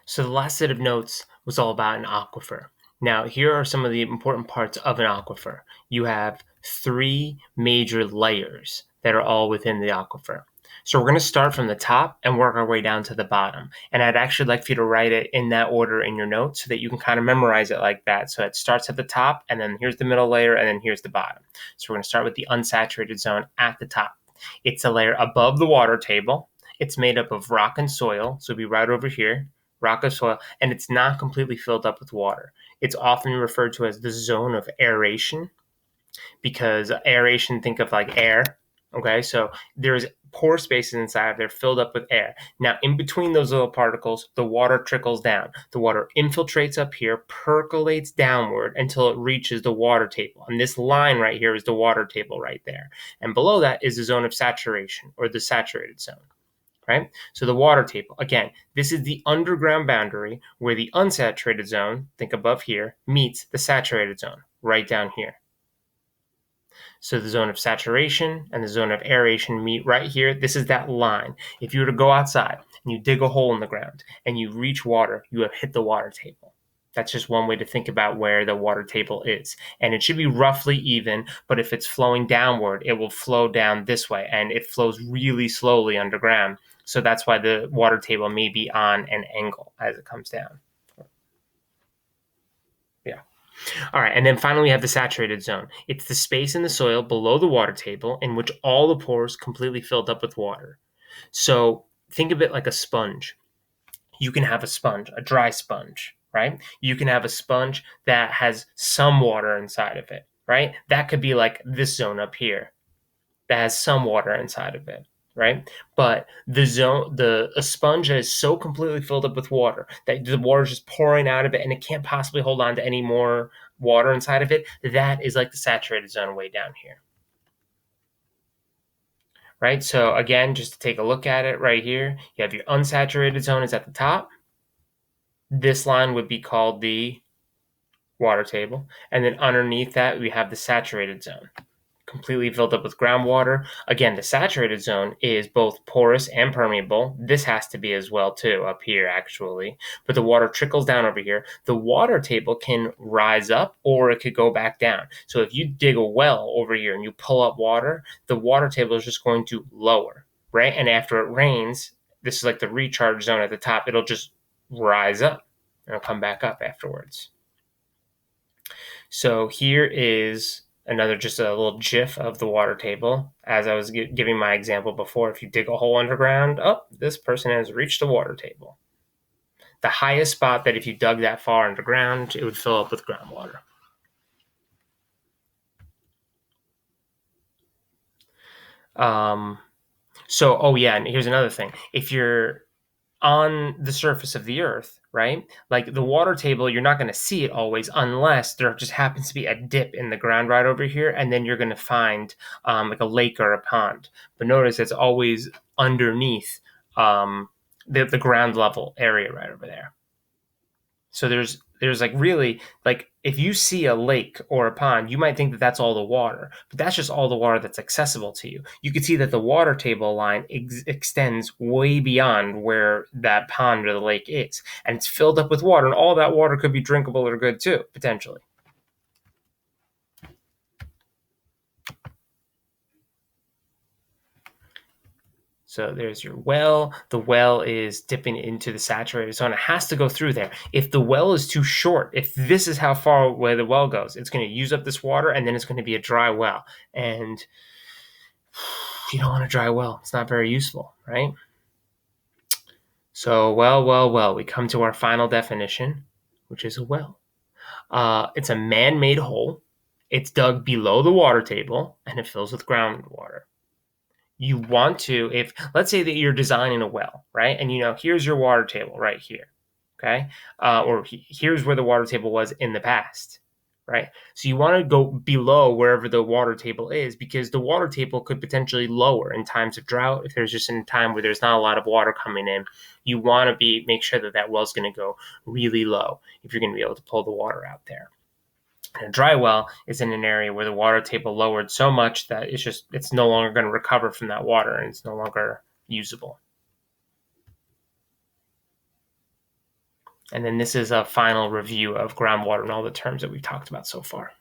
So the last set of notes was all about an aquifer. Now, here are some of the important parts of an aquifer. You have three major layers that are all within the aquifer. So we're going to start from the top and work our way down to the bottom. And I'd actually like for you to write it in that order in your notes so that you can kind of memorize it like that. So it starts at the top, and then here's the middle layer, and then here's the bottom. So we're going to start with the unsaturated zone at the top. It's a layer above the water table. It's made up of rock and soil, so it'll be right over here, rock and soil, and it's not completely filled up with water. It's often referred to as the zone of aeration because aeration, think of like air. Okay, so there's pore spaces inside there filled up with air. Now, in between those little particles, the water trickles down. The water infiltrates up here, percolates downward until it reaches the water table. And this line right here is the water table right there. And below that is the zone of saturation, or the saturated zone. Right? So the water table, again, this is the underground boundary where the unsaturated zone, think above here, meets the saturated zone, right down here. So the zone of saturation and the zone of aeration meet right here. This is that line. If you were to go outside and you dig a hole in the ground and you reach water, you have hit the water table. That's just one way to think about where the water table is. And it should be roughly even, but if it's flowing downward, it will flow down this way, and it flows really slowly underground. So that's why the water table may be on an angle as it comes down. Yeah. All right, and then finally we have the saturated zone. It's the space in the soil below the water table in which all the pores completely filled up with water. So think of it like a sponge. You can have a sponge, a dry sponge, right? You can have a sponge that has some water inside of it, right? That could be like this zone up here that has some water inside of it, right? But a sponge that is so completely filled up with water that the water is just pouring out of it and it can't possibly hold on to any more water inside of it, that is like the saturated zone way down here. Right? So again, just to take a look at it right here, you have your unsaturated zone is at the top. This line would be called the water table. And then underneath that, we have the saturated zone, completely filled up with groundwater. Again, the saturated zone is both porous and permeable. This has to be as well too, up here actually. But the water trickles down over here. The water table can rise up or it could go back down. So if you dig a well over here and you pull up water, the water table is just going to lower, right? And after it rains, this is like the recharge zone at the top, it'll just rise up and it'll come back up afterwards. So here is another, just a little GIF of the water table. As I was giving my example before, if you dig a hole underground, this person has reached the water table. The highest spot that if you dug that far underground, it would fill up with groundwater. And here's another thing. If you're on the surface of the earth, right? Like the water table, you're not going to see it always unless there just happens to be a dip in the ground right over here, and then you're going to find like a lake or a pond. But notice it's always underneath the ground level area right over there. So there's like really, like if you see a lake or a pond, you might think that that's all the water, but that's just all the water that's accessible to you. You can see that the water table line extends way beyond where that pond or the lake is, and it's filled up with water, and all that water could be drinkable or good too, potentially. So there's your well. The well is dipping into the saturated zone. It has to go through there. If the well is too short, if this is how far away the well goes, it's going to use up this water, and then it's going to be a dry well. And you don't want a dry well. It's not very useful, right? So, well, we come to our final definition, which is a well. It's a man-made hole. It's dug below the water table, and it fills with groundwater. You want to, if let's say that you're designing a well, right? And here's your water table right here, okay? Or here's where the water table was in the past, right? So you want to go below wherever the water table is, because the water table could potentially lower in times of drought. If there's just a time where there's not a lot of water coming in, you want to make sure that well's going to go really low if you're going to be able to pull the water out there. And a dry well is in an area where the water table lowered so much that it's no longer going to recover from that water, and it's no longer usable. And then this is a final review of groundwater and all the terms that we've talked about so far.